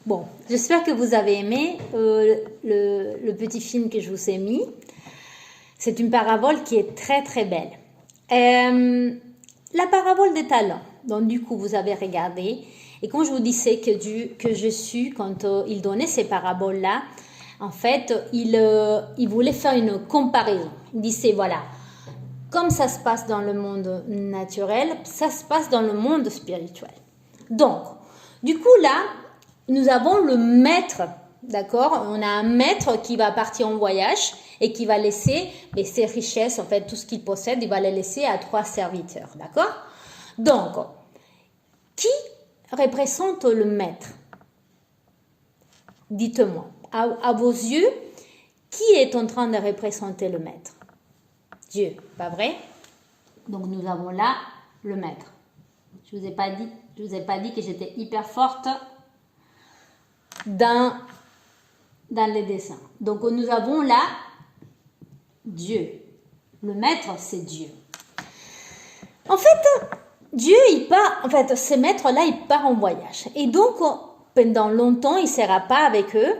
Bon, j'espère que vous avez aimé le petit film que je vous ai mis. C'est une parabole qui est très très belle. La parabole des talents. Donc du coup, vous avez regardé. Et quand je vous disais que Jésus, quand il donnait ces paraboles-là, en fait, il voulait faire une comparaison. Il disait, voilà, comme ça se passe dans le monde naturel, ça se passe dans le monde spirituel. Donc, du coup là, nous avons le maître, d'accord? On a un maître qui va partir en voyage et qui va laisser ses richesses, en fait, tout ce qu'il possède, il va les laisser à 3 serviteurs, d'accord? Donc, qui représente le maître? Dites-moi, à vos yeux, qui est en train de représenter le maître? Dieu, pas vrai? Donc, nous avons là le maître. Je vous ai pas dit que j'étais hyper forte dans les dessins. Donc, nous avons là Dieu. Le maître, c'est Dieu. En fait, Dieu, ce maître-là, il part en voyage. Et donc, pendant longtemps, il ne sera pas avec eux.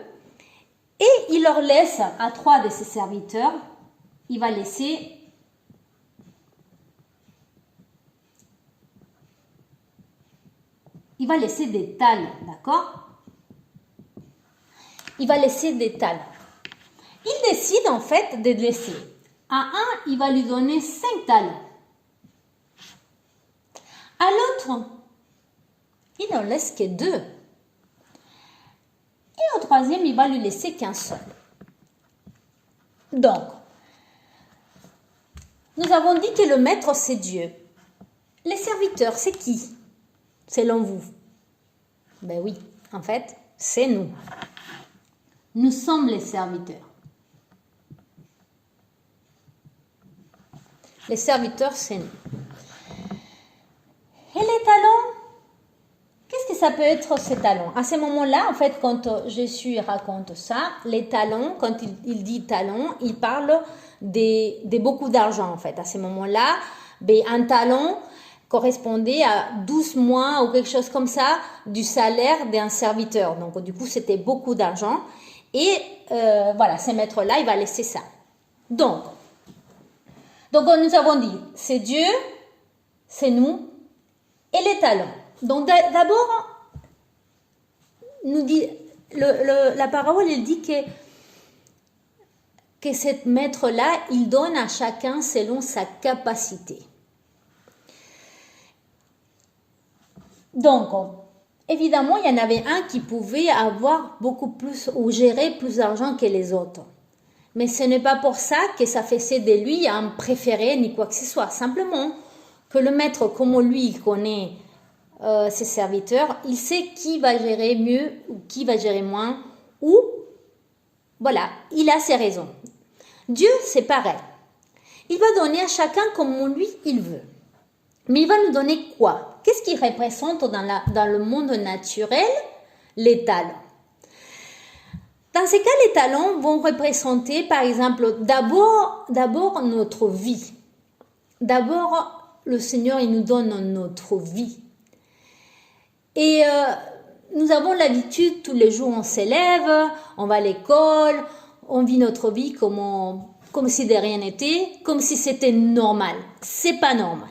Et il leur laisse à 3 de ses serviteurs, il va laisser des talents, d'accord? Il va laisser des talents. Il décide en fait de laisser. À un, il va lui donner 5 talents. À l'autre, il n'en laisse que 2. Et au troisième, il va lui laisser qu'un seul. Donc, nous avons dit que le maître, c'est Dieu. Les serviteurs, c'est qui, selon vous? Ben oui, en fait, c'est nous. Nous sommes les serviteurs. Les serviteurs, c'est nous. Et les talents, qu'est-ce que ça peut être ces talents? À ce moment-là, en fait, quand Jésus raconte ça, les talents, quand il dit talents, il parle de beaucoup d'argent, en fait. À ce moment-là, un talent correspondait à 12 mois ou quelque chose comme ça du salaire d'un serviteur. Donc, du coup, c'était beaucoup d'argent. Et voilà, ce maître-là, il va laisser ça. Donc, nous avons dit, c'est Dieu, c'est nous, et les talents. Donc, d'abord, nous dit, la parole, elle dit que ce maître-là, il donne à chacun selon sa capacité. Donc, évidemment, il y en avait un qui pouvait avoir beaucoup plus ou gérer plus d'argent que les autres. Mais ce n'est pas pour ça que ça faisait de lui un préféré ni quoi que ce soit. Simplement que le maître, comme lui, il connaît ses serviteurs, il sait qui va gérer mieux ou qui va gérer moins. Ou, voilà, il a ses raisons. Dieu, c'est pareil. Il va donner à chacun comme lui, il veut. Mais il va nous donner quoi? Qu'est-ce qui représente dans le monde naturel les talents? Dans ces cas, les talents vont représenter, par exemple, d'abord notre vie. D'abord, le Seigneur, il nous donne notre vie. Et nous avons l'habitude, tous les jours, on s'élève, on va à l'école, on vit notre vie comme si de rien n'était, comme si c'était normal. C'est pas normal.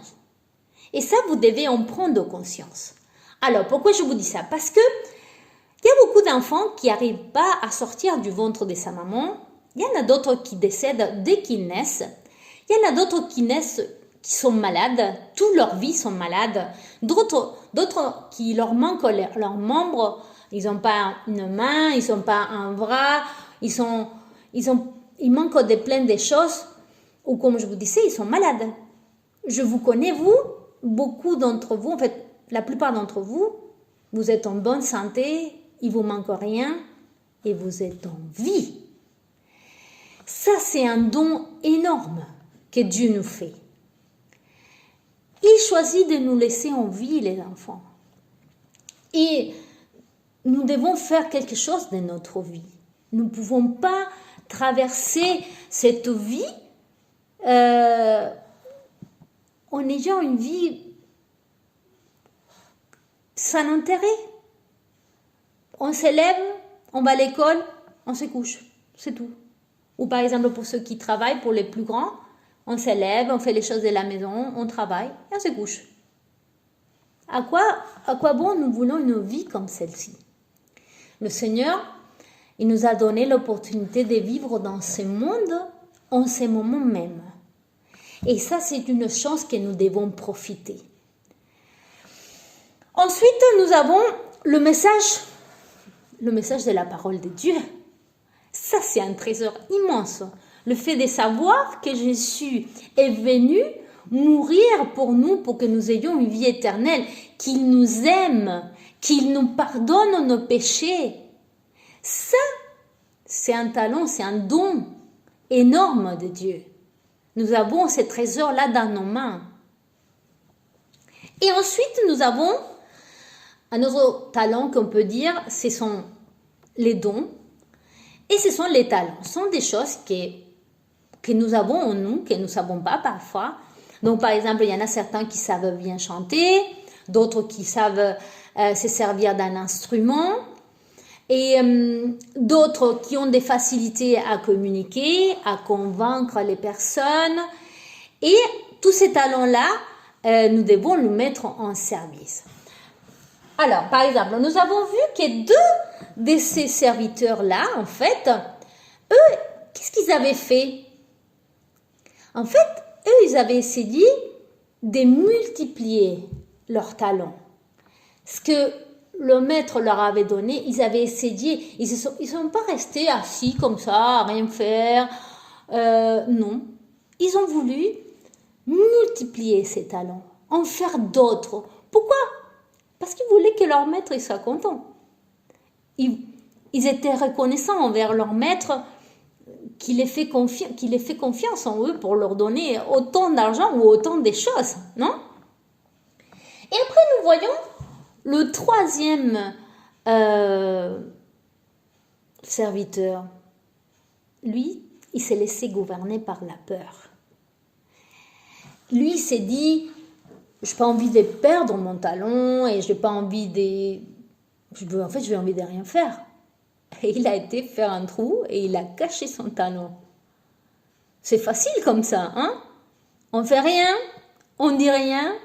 Et ça, vous devez en prendre conscience. Alors, pourquoi je vous dis ça? Parce que il y a beaucoup d'enfants qui n'arrivent pas à sortir du ventre de sa maman. Il y en a d'autres qui décèdent dès qu'ils naissent. Il y en a d'autres qui naissent, qui sont malades. Toute leur vie sont malades. D'autres qui leur manquent leurs membres. Ils n'ont pas une main, ils n'ont pas un bras. Ils manquent de plein de choses. Ou comme je vous disais, ils sont malades. Je vous connais, vous, beaucoup d'entre vous, en fait, la plupart d'entre vous, vous êtes en bonne santé, il vous manque rien et vous êtes en vie. Ça, c'est un don énorme que Dieu nous fait. Il choisit de nous laisser en vie, les enfants. Et nous devons faire quelque chose de notre vie. Nous ne pouvons pas traverser cette vie en ayant une vie sans intérêt. on se lève, on va à l'école, on se couche, c'est tout. Ou par exemple pour ceux qui travaillent, pour les plus grands, on se lève, on fait les choses de la maison, on travaille et on se couche. À quoi bon nous voulons une vie comme celle-ci? Le Seigneur, il nous a donné l'opportunité de vivre dans ce monde en ce moment même. Et ça, c'est une chance que nous devons profiter. Ensuite, nous avons le message de la parole de Dieu. Ça, c'est un trésor immense. Le fait de savoir que Jésus est venu mourir pour nous, pour que nous ayons une vie éternelle, qu'il nous aime, qu'il nous pardonne nos péchés. Ça, c'est un talent, c'est un don énorme de Dieu. Nous avons ces trésors-là dans nos mains. Et ensuite, nous avons un autre talent qu'on peut dire, ce sont les dons et ce sont les talents. Ce sont des choses que nous avons en nous, que nous ne savons pas parfois. Donc, par exemple, il y en a certains qui savent bien chanter, d'autres qui savent se servir d'un instrument, et d'autres qui ont des facilités à communiquer, à convaincre les personnes. Et tous ces talents-là, nous devons les mettre en service. Alors, par exemple, nous avons vu que deux de ces serviteurs-là, en fait, eux, qu'est-ce qu'ils avaient fait? En fait, eux, ils avaient essayé de multiplier leurs talents. Ce que le maître leur avait donné, ils avaient essayé, ils sont pas restés assis comme ça, à rien faire. Non, ils ont voulu multiplier ces talents, en faire d'autres. Pourquoi? Parce qu'ils voulaient que leur maître soit content. Ils étaient reconnaissants envers leur maître qu'il ait fait confiance en eux pour leur donner autant d'argent ou autant de choses, non? Et après, nous voyons le troisième serviteur. Lui, il s'est laissé gouverner par la peur. Lui, il s'est dit, je n'ai pas envie de perdre mon talent et je n'ai pas envie de... j'ai envie de rien faire. Et il a été faire un trou et il a caché son talent. C'est facile comme ça, hein? On fait rien, on dit rien.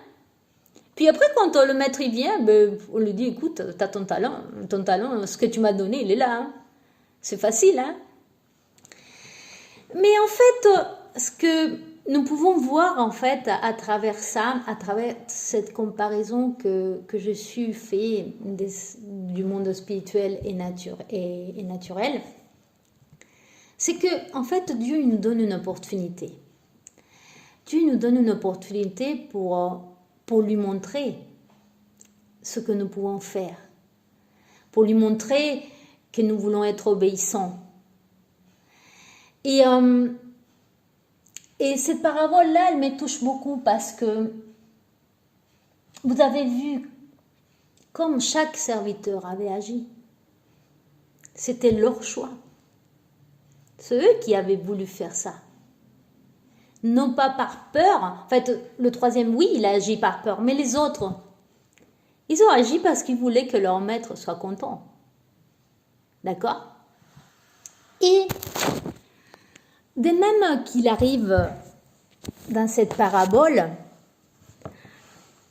Puis après, quand le maître il vient, on lui dit, écoute, tu as ton talent, ce que tu m'as donné, il est là. Hein? C'est facile, hein? Mais en fait, ce que nous pouvons voir en fait à travers ça, à travers cette comparaison que je suis fait du monde spirituel et naturel, c'est que en fait Dieu nous donne une opportunité. Dieu nous donne une opportunité pour lui montrer ce que nous pouvons faire, pour lui montrer que nous voulons être obéissants. Et cette parabole-là, elle me touche beaucoup parce que vous avez vu comme chaque serviteur avait agi. C'était leur choix. C'est eux qui avaient voulu faire ça. Non pas par peur. En fait, le troisième, oui, il a agi par peur. Mais les autres, ils ont agi parce qu'ils voulaient que leur maître soit content. D'accord? Et de même qu'il arrive dans cette parabole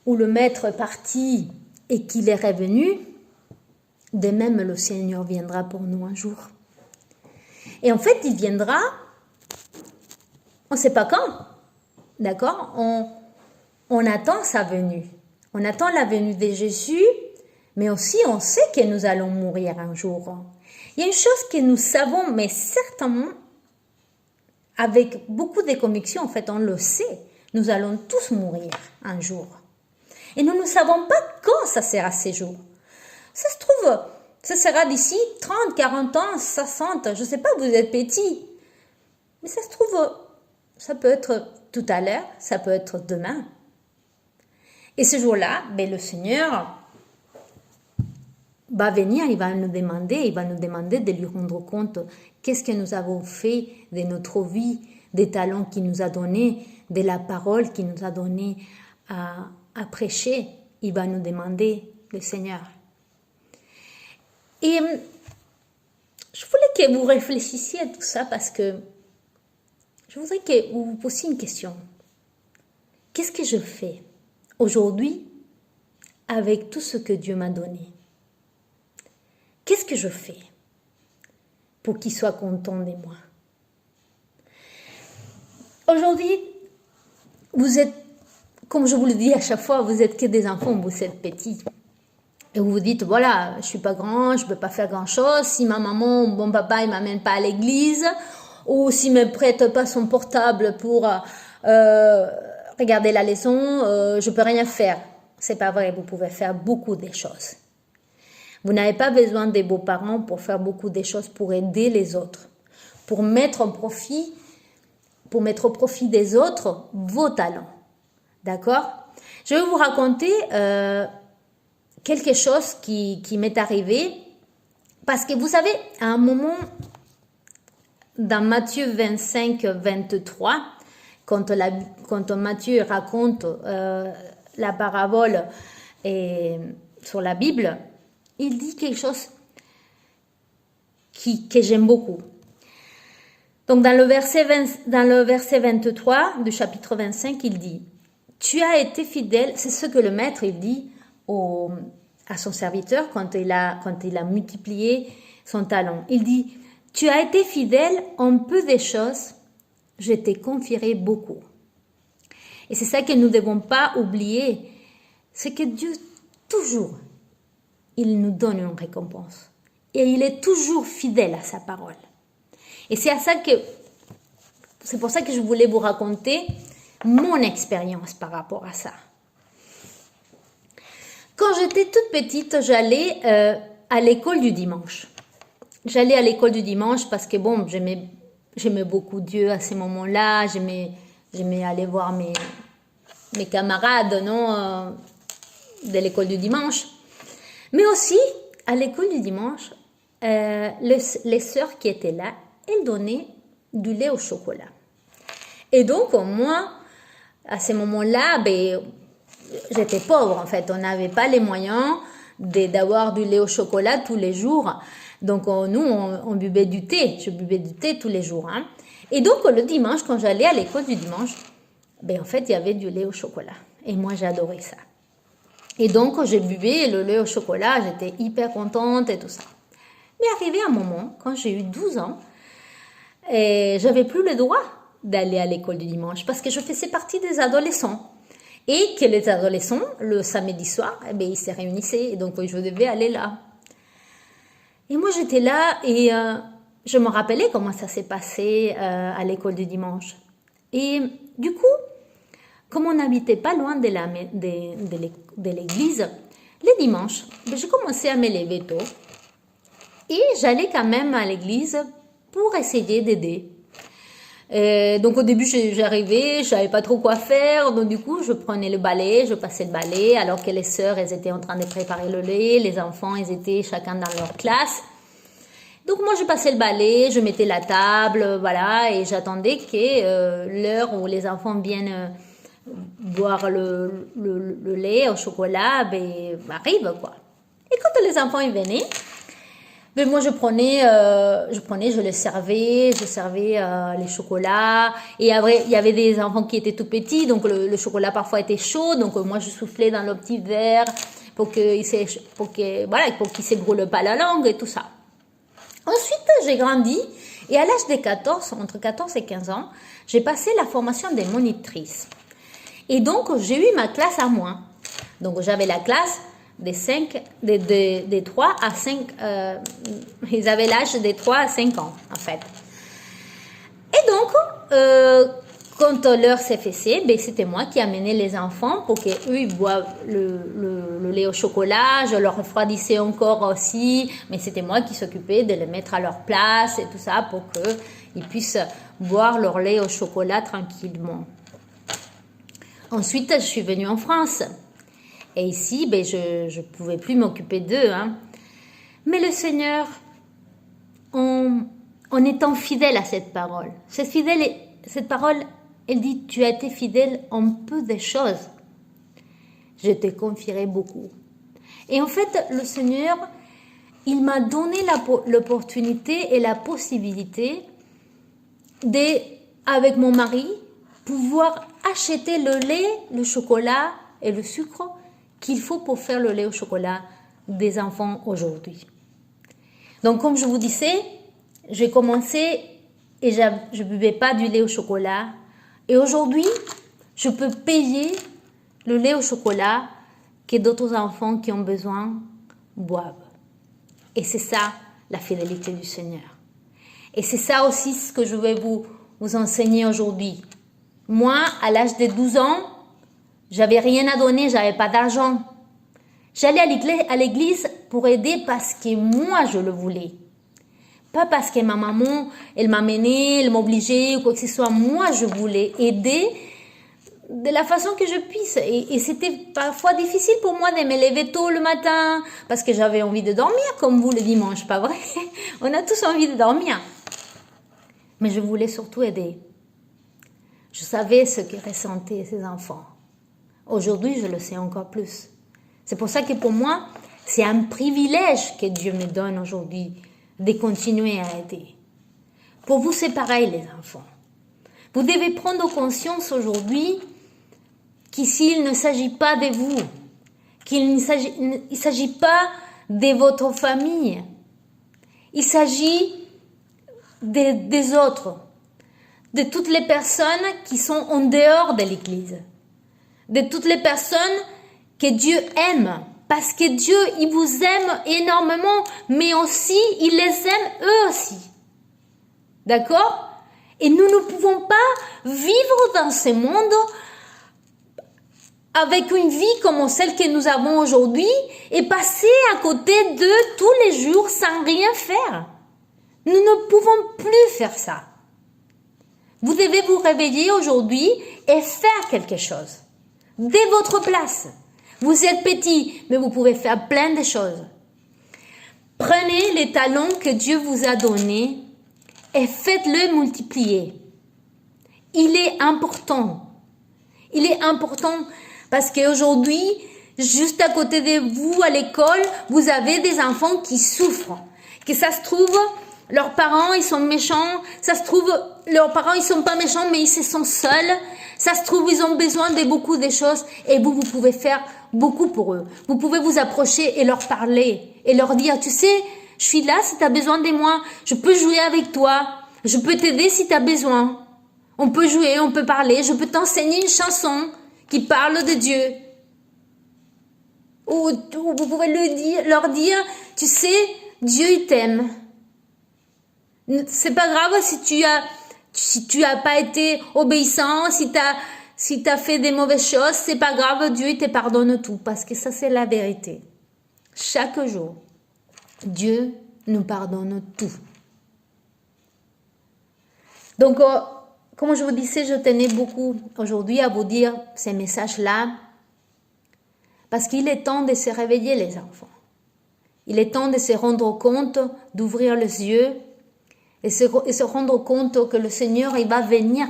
où le maître est parti et qu'il est revenu, de même le Seigneur viendra pour nous un jour. Et en fait, il viendra, on ne sait pas quand, d'accord? On attend sa venue. On attend la venue de Jésus, mais aussi on sait que nous allons mourir un jour. Il y a une chose que nous savons, mais certainement, avec beaucoup de conviction, en fait, on le sait, nous allons tous mourir un jour. Et nous ne savons pas quand ça sera ce jour. Ça se trouve, ça sera d'ici 30, 40 ans, 60, je ne sais pas, vous êtes petit. Mais ça se trouve, ça peut être tout à l'heure, ça peut être demain. Et ce jour-là, le Seigneur va venir, il va nous demander de lui rendre compte qu'est-ce que nous avons fait de notre vie, des talents qu'il nous a donnés, de la parole qu'il nous a donnée à prêcher. Il va nous demander, le Seigneur. Et je voulais que vous réfléchissiez à tout ça parce que je voudrais que vous vous posiez une question. Qu'est-ce que je fais aujourd'hui avec tout ce que Dieu m'a donné? Qu'est-ce que je fais pour qu'il soit content de moi? Aujourd'hui, vous êtes, comme je vous le dis à chaque fois, vous êtes que des enfants, vous êtes petits. Et vous vous dites, voilà, je suis pas grand, je peux pas faire grand-chose. Si ma maman ou mon papa ne m'amène pas à l'église, ou s'il me prête pas son portable pour regarder la leçon, je peux rien faire. C'est pas vrai, vous pouvez faire beaucoup de choses. Vous n'avez pas besoin de vos parents pour faire beaucoup de choses, pour aider les autres, pour mettre au profit des autres vos talents. D'accord? Je vais vous raconter quelque chose qui m'est arrivé, parce que vous savez, à un moment, dans Matthieu 25, 23, quand Matthieu raconte la parabole sur la Bible, il dit quelque chose que j'aime beaucoup. Donc dans le verset 23 du chapitre 25, il dit, tu as été fidèle, c'est ce que le maître il dit à son serviteur quand il a multiplié son talent. Il dit, tu as été fidèle en peu de choses, je t'ai conféré beaucoup. Et c'est ça que nous ne devons pas oublier, c'est que Dieu, toujours, il nous donne une récompense. Et il est toujours fidèle à sa parole. Et c'est pour ça que je voulais vous raconter mon expérience par rapport à ça. Quand j'étais toute petite, j'allais à l'école du dimanche. J'allais à l'école du dimanche parce que bon, j'aimais beaucoup Dieu à ce moment-là. J'aimais aller voir mes camarades, de l'école du dimanche. Mais aussi, à l'école du dimanche, les sœurs qui étaient là, elles donnaient du lait au chocolat. Et donc, moi, à ce moment-là, j'étais pauvre en fait. On n'avait pas les moyens d'avoir du lait au chocolat tous les jours. Donc, nous, on buvait du thé. Je buvais du thé tous les jours. Hein. Et donc, le dimanche, quand j'allais à l'école du dimanche, en fait, il y avait du lait au chocolat. Et moi, j'adorais ça. Et donc, quand j'ai buvais le lait au chocolat, j'étais hyper contente et tout ça. Mais arrivé un moment, quand j'ai eu 12 ans, j'avais plus le droit d'aller à l'école du dimanche parce que je faisais partie des adolescents. Et que les adolescents, le samedi soir, ils se réunissaient. Et donc, je devais aller là. Et moi, j'étais là et je me rappelais comment ça s'est passé à l'école du dimanche. Et du coup, comme on n'habitait pas loin de l'église, les dimanches, j'ai commencé à me lever tôt. Et j'allais quand même à l'église pour essayer d'aider. Donc au début j'arrivais, je savais pas trop quoi faire, donc du coup je prenais le balai, je passais le balai, alors que les sœurs elles étaient en train de préparer le lait, les enfants ils étaient chacun dans leur classe. Donc moi je passais le balai, je mettais la table, voilà, et j'attendais que l'heure où les enfants viennent boire le lait au chocolat, arrive quoi. Et quand les enfants ils venaient, moi je les servais, je servais les chocolats. Et après, il y avait des enfants qui étaient tout petits, donc le chocolat parfois était chaud, donc moi je soufflais dans le petit verre pour qu'il se brûle pas la langue et tout ça. Ensuite, j'ai grandi et à l'âge de entre 14 et 15 ans, j'ai passé la formation des monitrices. Et donc, j'ai eu ma classe à moi. Donc, j'avais la classe des 3 à 5, ils avaient l'âge des 3 à 5 ans, en fait. Et donc, quand l'heure s'est fessée, c'était moi qui amenais les enfants pour qu'eux ils boivent le lait au chocolat. Je leur refroidissais encore aussi, mais c'était moi qui s'occupais de les mettre à leur place et tout ça pour qu'ils puissent boire leur lait au chocolat tranquillement. Ensuite, je suis venue en France. Et ici, je ne pouvais plus m'occuper d'eux. Hein. Mais le Seigneur, en étant fidèle à cette parole, cette parole, elle dit, tu as été fidèle en peu de choses. Je te confierai beaucoup. Et en fait, le Seigneur, il m'a donné l'opportunité et la possibilité de, avec mon mari, pouvoir acheter le lait, le chocolat et le sucre qu'il faut pour faire le lait au chocolat des enfants aujourd'hui. Donc, comme je vous disais, j'ai commencé et je ne buvais pas du lait au chocolat. Et aujourd'hui, je peux payer le lait au chocolat que d'autres enfants qui ont besoin boivent. Et c'est ça, la fidélité du Seigneur. Et c'est ça aussi ce que je vais vous enseigner aujourd'hui. Moi, à l'âge de 12 ans, j'avais rien à donner, j'avais pas d'argent. J'allais à l'église pour aider parce que moi, je le voulais. Pas parce que ma maman, elle m'amenait, elle m'obligeait ou quoi que ce soit. Moi, je voulais aider de la façon que je puisse. Et c'était parfois difficile pour moi de me lever tôt le matin parce que j'avais envie de dormir comme vous le dimanche, pas vrai? On a tous envie de dormir. Mais je voulais surtout aider. Je savais ce que ressentaient ces enfants. Aujourd'hui, je le sais encore plus. C'est pour ça que pour moi, c'est un privilège que Dieu me donne aujourd'hui de continuer à aider. Pour vous, c'est pareil, les enfants. Vous devez prendre conscience aujourd'hui qu'ici, il ne s'agit pas de vous, qu'il ne s'agit pas de votre famille. Il s'agit des autres, de toutes les personnes qui sont en dehors de l'Église, de toutes les personnes que Dieu aime, parce que Dieu, il vous aime énormément, mais aussi, il les aime eux aussi. D'accord? Et nous ne pouvons pas vivre dans ce monde avec une vie comme celle que nous avons aujourd'hui et passer à côté d'eux tous les jours sans rien faire. Nous ne pouvons plus faire ça. Vous devez vous réveiller aujourd'hui et faire quelque chose. Dès votre place. Vous êtes petit, mais vous pouvez faire plein de choses. Prenez les talents que Dieu vous a donnés et faites-le multiplier. Il est important. Il est important parce qu'aujourd'hui, juste à côté de vous, à l'école, vous avez des enfants qui souffrent. Que ça se trouve, leurs parents, ils sont méchants. Ça se trouve, leurs parents, ils sont pas méchants, mais ils se sentent seuls. Ça se trouve, ils ont besoin de beaucoup de choses et vous pouvez faire beaucoup pour eux. Vous pouvez vous approcher et leur parler et leur dire, tu sais, je suis là si tu as besoin de moi. Je peux jouer avec toi. Je peux t'aider si tu as besoin. On peut jouer, on peut parler. Je peux t'enseigner une chanson qui parle de Dieu. Ou vous pouvez leur dire, tu sais, Dieu il t'aime. C'est pas grave si tu as pas été obéissant, si t'as fait des mauvaises choses, c'est pas grave, Dieu il te pardonne tout, parce que ça c'est la vérité. Chaque jour, Dieu nous pardonne tout. Donc, comme je vous disais, je tenais beaucoup aujourd'hui à vous dire ces messages-là, parce qu'il est temps de se réveiller les enfants. Il est temps de se rendre compte, d'ouvrir les yeux, et se rendre compte que le Seigneur, il va venir.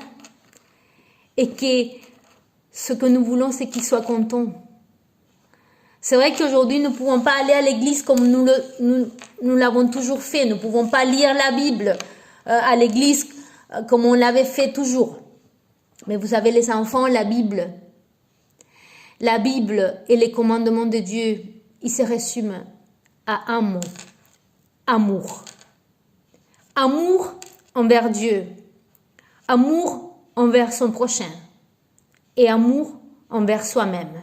Et que ce que nous voulons, c'est qu'il soit content. C'est vrai qu'aujourd'hui, nous ne pouvons pas aller à l'église comme nous l'avons toujours fait. Nous ne pouvons pas lire la Bible à l'église comme on l'avait fait toujours. Mais vous savez, les enfants, la Bible et les commandements de Dieu, ils se résument à un mot. Amour. Amour envers Dieu, amour envers son prochain et amour envers soi-même.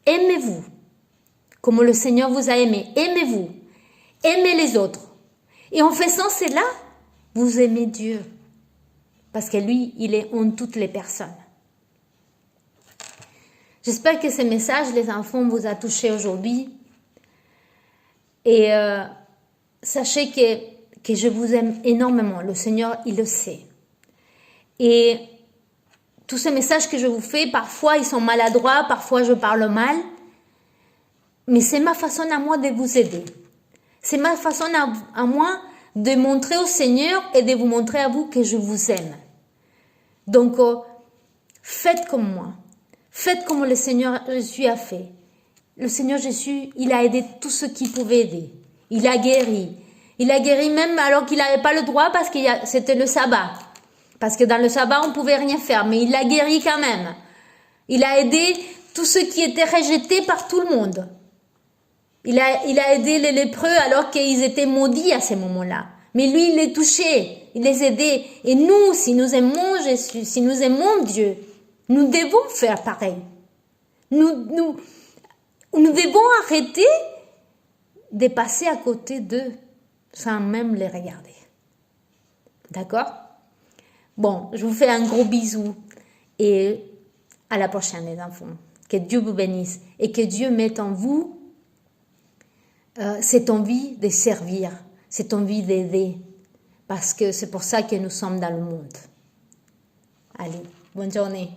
Aimez-vous comme le Seigneur vous a aimé. Aimez-vous, aimez les autres. Et en faisant cela, vous aimez Dieu parce que lui, il est en toutes les personnes. J'espère que ce message, les enfants, vous a touché aujourd'hui. Et sachez que je vous aime énormément. Le Seigneur, il le sait. Et tous ces messages que je vous fais, parfois, ils sont maladroits, parfois, je parle mal. Mais c'est ma façon à moi de vous aider. C'est ma façon à moi de montrer au Seigneur et de vous montrer à vous que je vous aime. Donc, faites comme moi. Faites comme le Seigneur Jésus a fait. Le Seigneur Jésus, il a aidé tous ceux qui pouvaient aider. Il a guéri. Il a guéri même alors qu'il n'avait pas le droit parce que c'était le sabbat. Parce que dans le sabbat, on pouvait rien faire, mais il l'a guéri quand même. Il a aidé tous ceux qui étaient rejetés par tout le monde. Il a aidé les lépreux alors qu'ils étaient maudits à ce moment-là. Mais lui, il les touchait, il les aidait. Et nous, si nous aimons Jésus, si nous aimons Dieu, nous devons faire pareil. Nous devons arrêter de passer à côté d'eux sans même les regarder. D'accord? Bon, je vous fais un gros bisou et à la prochaine les enfants. Que Dieu vous bénisse et que Dieu mette en vous cette envie de servir, cette envie d'aider, parce que c'est pour ça que nous sommes dans le monde. Allez, bonne journée.